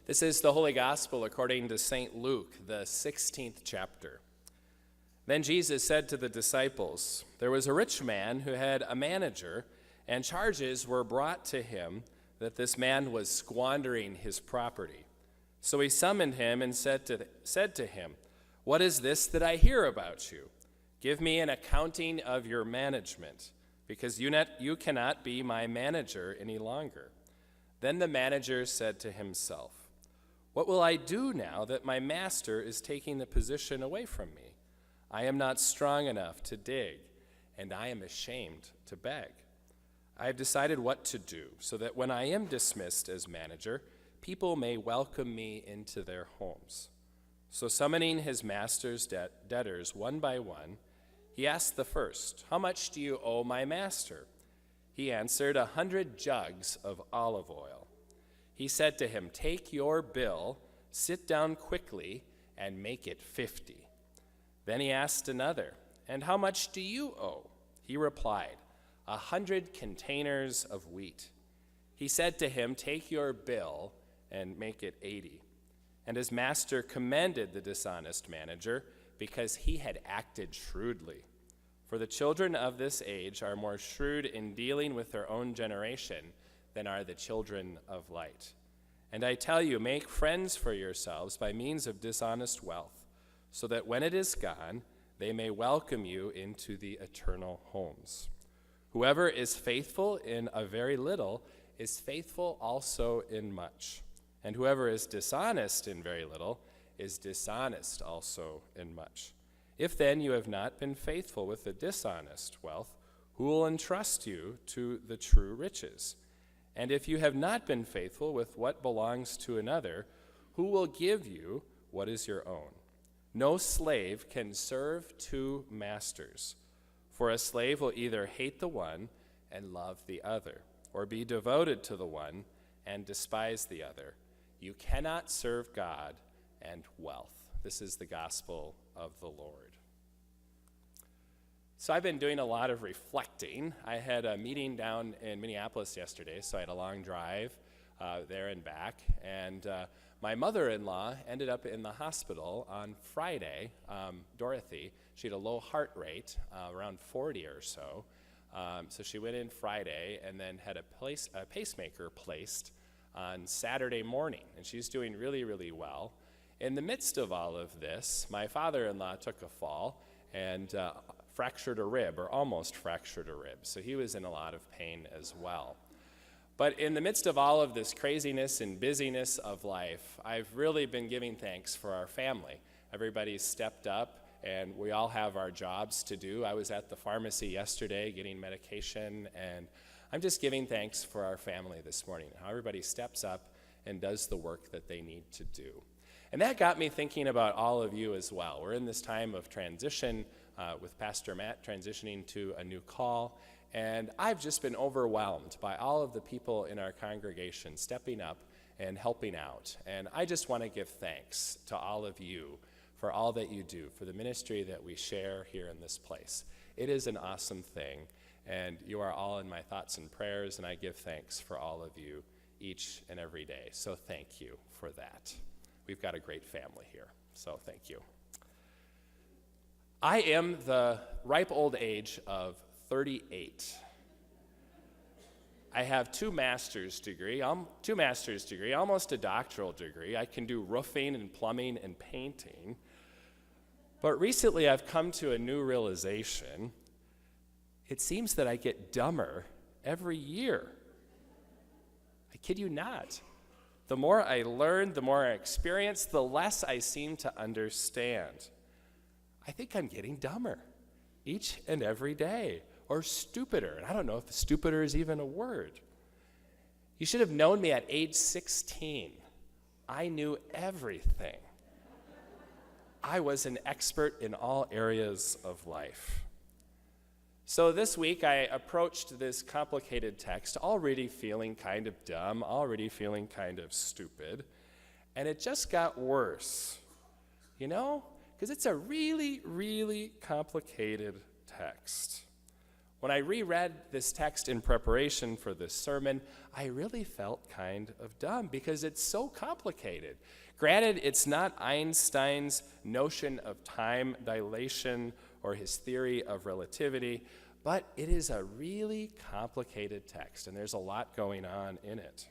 This is the Holy Gospel according to St. Luke, the 16th chapter. Then Jesus said to the disciples, "There was a rich man who had a manager, and charges were brought to him that this man was squandering his property. So he summoned him and said to him, 'What is this that I hear about you? Give me an accounting of your management, because you cannot be my manager any longer.' Then the manager said to himself, 'What will I do now that my master is taking the position away from me? I am not strong enough to dig, and I am ashamed to beg. I have decided what to do, so that when I am dismissed as manager, people may welcome me into their homes.' So summoning his master's debtors one by one, he asked the first, 'How much do you owe my master?' He answered, 100 jugs of olive oil. He said to him, 'Take your bill, sit down quickly, and make it 50. Then he asked another, 'And how much do you owe?' He replied, 100 containers of wheat. He said to him, 'Take your bill and make it 80. And his master commended the dishonest manager because he had acted shrewdly. For the children of this age are more shrewd in dealing with their own generation than are the children of light. And I tell you, make friends for yourselves by means of dishonest wealth, so that when it is gone, they may welcome you into the eternal homes. Whoever is faithful in a very little is faithful also in much. And whoever is dishonest in very little is dishonest also in much. If then you have not been faithful with the dishonest wealth, who will entrust you to the true riches? And if you have not been faithful with what belongs to another, who will give you what is your own? No slave can serve two masters, for a slave will either hate the one and love the other, or be devoted to the one and despise the other. You cannot serve God and wealth." This is the gospel of the Lord. So I've been doing a lot of reflecting. I had a meeting down in Minneapolis yesterday, so I had a long drive there and back. And my mother-in-law ended up in the hospital on Friday, Dorothy. She had a low heart rate, around 40 or so. So she went in Friday and then had a pacemaker placed on Saturday morning. And she's doing really, really well. In the midst of all of this, my father-in-law took a fall and fractured a rib, or almost fractured a rib. So he was in a lot of pain as well. But in the midst of all of this craziness and busyness of life, I've really been giving thanks for our family. Everybody's stepped up, and we all have our jobs to do. I was at the pharmacy yesterday getting medication, and I'm just giving thanks for our family this morning, how everybody steps up and does the work that they need to do. And that got me thinking about all of you as well. We're in this time of transition with Pastor Matt transitioning to a new call, and I've just been overwhelmed by all of the people in our congregation stepping up and helping out. And I just want to give thanks to all of you for all that you do, for the ministry that we share here in this place. It is an awesome thing, and you are all in my thoughts and prayers, and I give thanks for all of you each and every day. So thank you for that. We've got a great family here, so thank you. I am the ripe old age of 38. I have two master's degree, almost a doctoral degree. I can do roofing and plumbing and painting. But recently I've come to a new realization. It seems that I get dumber every year. I kid you not. The more I learn, the more I experience, the less I seem to understand. I think I'm getting dumber each and every day, or stupider. And I don't know if stupider is even a word. You should have known me at age 16. I knew everything. I was an expert in all areas of life. So this week I approached this complicated text already feeling kind of dumb, already feeling kind of stupid, and it just got worse. You know? Because it's a really, really complicated text. When I reread this text in preparation for this sermon, I really felt kind of dumb because it's so complicated. Granted, it's not Einstein's notion of time dilation or his theory of relativity, but it is a really complicated text, and there's a lot going on in it.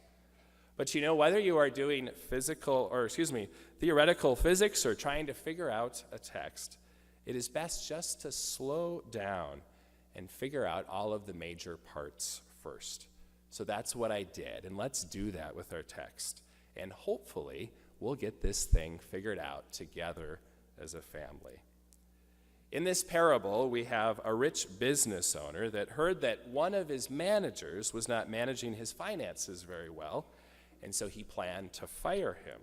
But whether you are doing theoretical physics or trying to figure out a text, it is best just to slow down and figure out all of the major parts first. So that's what I did, and let's do that with our text. And hopefully, we'll get this thing figured out together as a family. In this parable, we have a rich business owner that heard that one of his managers was not managing his finances very well, and so he planned to fire him.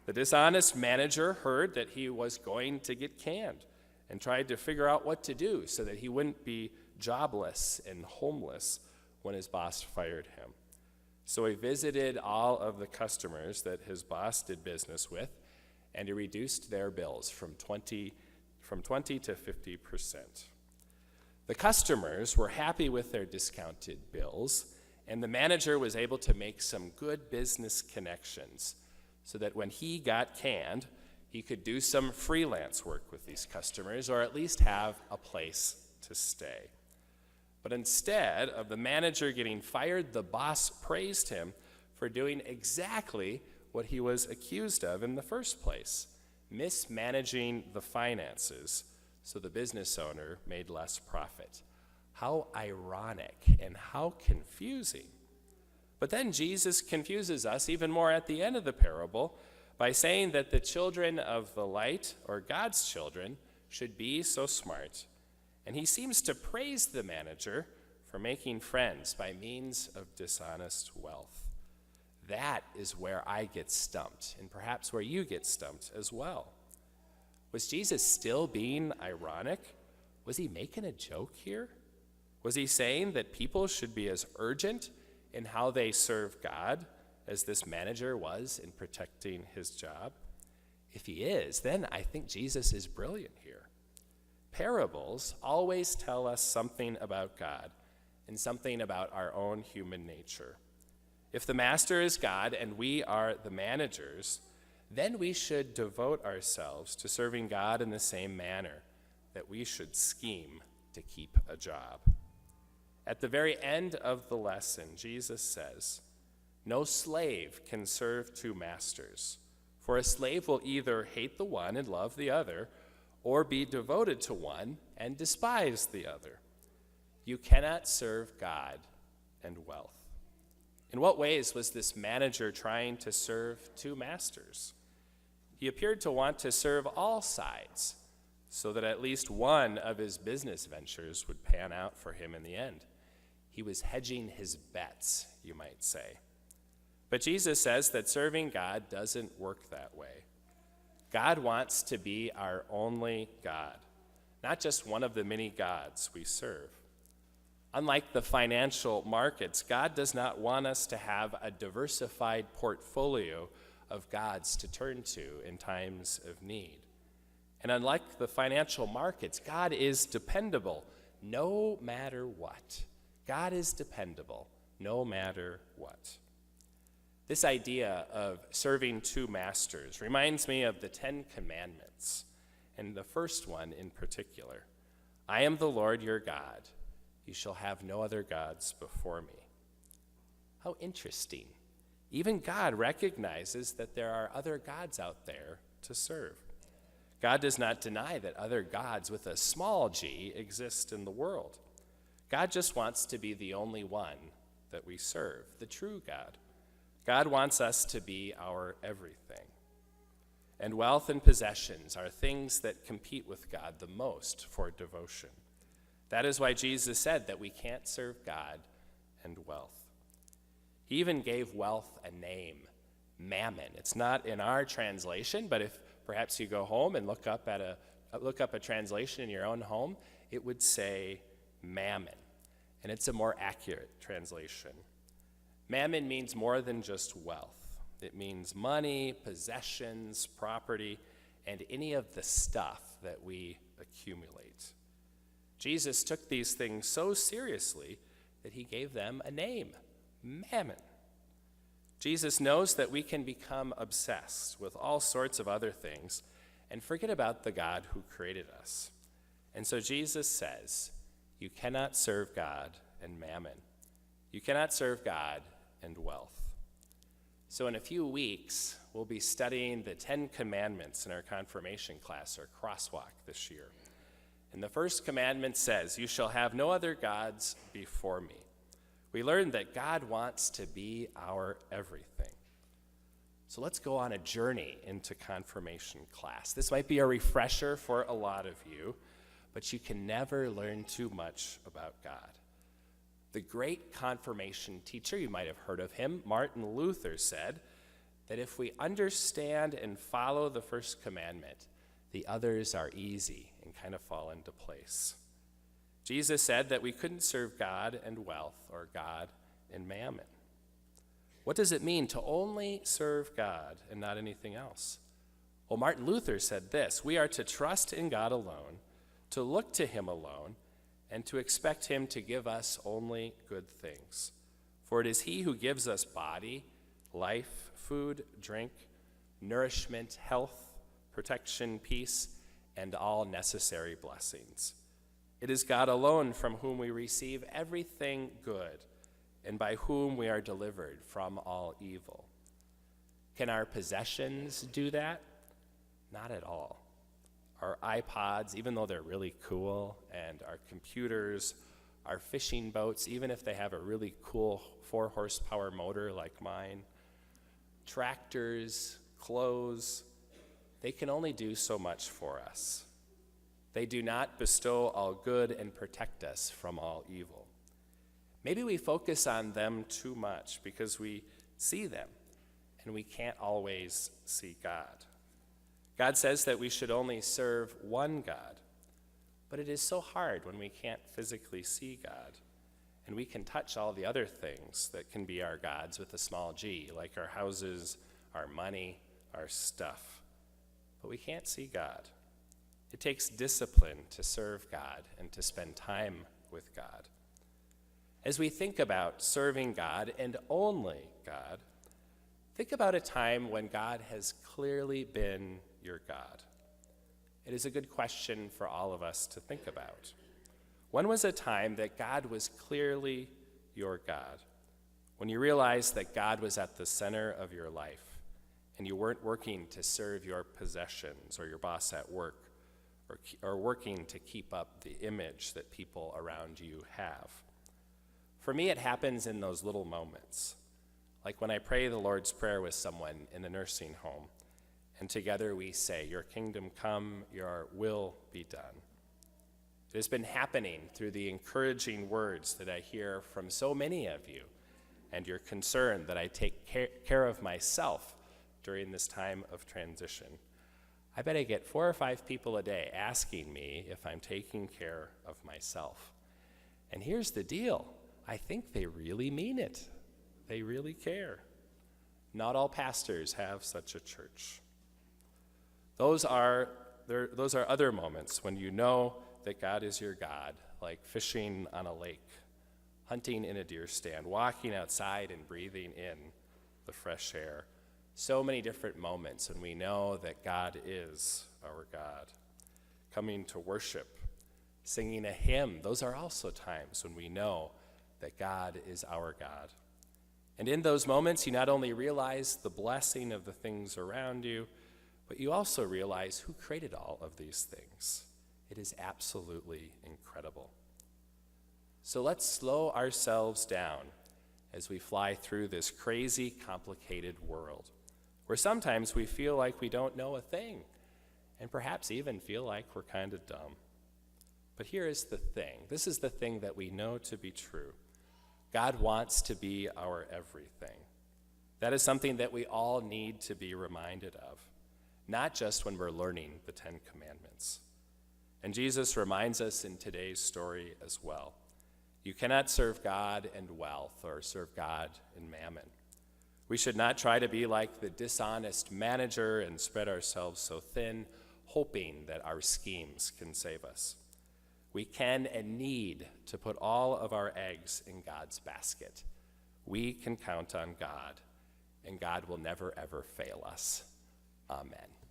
The dishonest manager heard that he was going to get canned and tried to figure out what to do so that he wouldn't be jobless and homeless when his boss fired him. So he visited all of the customers that his boss did business with, and he reduced their bills from 20 to 50%. The customers were happy with their discounted bills, and the manager was able to make some good business connections so that when he got canned, he could do some freelance work with these customers, or at least have a place to stay. But instead of the manager getting fired, the boss praised him for doing exactly what he was accused of in the first place, mismanaging the finances, so the business owner made less profit. How ironic and how confusing. But then Jesus confuses us even more at the end of the parable by saying that the children of the light, or God's children, should be so smart. And he seems to praise the manager for making friends by means of dishonest wealth. That is where I get stumped, and perhaps where you get stumped as well. Was Jesus still being ironic? Was he making a joke here? Was he saying that people should be as urgent in how they serve God as this manager was in protecting his job? If he is, then I think Jesus is brilliant here. Parables always tell us something about God and something about our own human nature. If the master is God and we are the managers, then we should devote ourselves to serving God in the same manner that we should scheme to keep a job. At the very end of the lesson, Jesus says, "No slave can serve two masters, for a slave will either hate the one and love the other, or be devoted to one and despise the other. You cannot serve God and wealth." In what ways was this manager trying to serve two masters? He appeared to want to serve all sides, so that at least one of his business ventures would pan out for him in the end. He was hedging his bets, you might say. But Jesus says that serving God doesn't work that way. God wants to be our only God, not just one of the many gods we serve. Unlike the financial markets, God does not want us to have a diversified portfolio of gods to turn to in times of need. And unlike the financial markets, God is dependable no matter what. God is dependable no matter what. This idea of serving two masters reminds me of the 10 Commandments, and the first one in particular. "I am the Lord your God. You shall have no other gods before me." How interesting. Even God recognizes that there are other gods out there to serve. God does not deny that other gods with a small g exist in the world. God just wants to be the only one that we serve, the true God. God wants us to be our everything. And wealth and possessions are things that compete with God the most for devotion. That is why Jesus said that we can't serve God and wealth. He even gave wealth a name, mammon. It's not in our translation, but if perhaps you go home and look up a translation in your own home, it would say mammon, and it's a more accurate translation. Mammon means more than just wealth. It means money, possessions, property, and any of the stuff that we accumulate. Jesus took these things so seriously that he gave them a name, Mammon. Jesus knows that we can become obsessed with all sorts of other things and forget about the God who created us. And so Jesus says, you cannot serve God and mammon. You cannot serve God and wealth. So in a few weeks, we'll be studying the 10 Commandments in our confirmation class, or crosswalk, this year. And the first commandment says, you shall have no other gods before me. We learned that God wants to be our everything. So let's go on a journey into confirmation class. This might be a refresher for a lot of you, but you can never learn too much about God. The great confirmation teacher, you might have heard of him, Martin Luther, said that if we understand and follow the first commandment, the others are easy and kind of fall into place. Jesus said that we couldn't serve God and wealth, or God and mammon. What does it mean to only serve God and not anything else? Well, Martin Luther said this: we are to trust in God alone, to look to him alone, and to expect him to give us only good things. For it is he who gives us body, life, food, drink, nourishment, health, protection, peace, and all necessary blessings. It is God alone from whom we receive everything good, and by whom we are delivered from all evil. Can our possessions do that? Not at all. Our iPods, even though they're really cool, and our computers, our fishing boats, even if they have a really cool 4-horsepower motor like mine, tractors, clothes, they can only do so much for us. They do not bestow all good and protect us from all evil. Maybe we focus on them too much because we see them, and we can't always see God. God says that we should only serve one God, but it is so hard when we can't physically see God, and we can touch all the other things that can be our gods with a small g, like our houses, our money, our stuff, but we can't see God. It takes discipline to serve God and to spend time with God. As we think about serving God and only God, think about a time when God has clearly been your God. It is a good question for all of us to think about. When was a time that God was clearly your God? When you realized that God was at the center of your life and you weren't working to serve your possessions or your boss at work, or working to keep up the image that people around you have. For me, it happens in those little moments, like when I pray the Lord's Prayer with someone in a nursing home, and together we say, your kingdom come, your will be done. It has been happening through the encouraging words that I hear from so many of you, and your concern that I take care of myself during this time of transition. I bet I get 4 or 5 people a day asking me if I'm taking care of myself. And here's the deal. I think they really mean it. They really care. Not all pastors have such a church. Those are other moments when you know that God is your God, like fishing on a lake, hunting in a deer stand, walking outside and breathing in the fresh air. So many different moments when we know that God is our God. Coming to worship, singing a hymn, those are also times when we know that God is our God. And in those moments, you not only realize the blessing of the things around you, but you also realize who created all of these things. It is absolutely incredible. So let's slow ourselves down as we fly through this crazy, complicated world, where sometimes we feel like we don't know a thing, and perhaps even feel like we're kind of dumb. But here is the thing. This is the thing that we know to be true. God wants to be our everything. That is something that we all need to be reminded of, not just when we're learning the 10 Commandments. And Jesus reminds us in today's story as well. You cannot serve God and wealth, or serve God and mammon. We should not try to be like the dishonest manager and spread ourselves so thin, hoping that our schemes can save us. we can and need to put all of our eggs in God's basket. We can count on God, and God will never, ever fail us. Amen.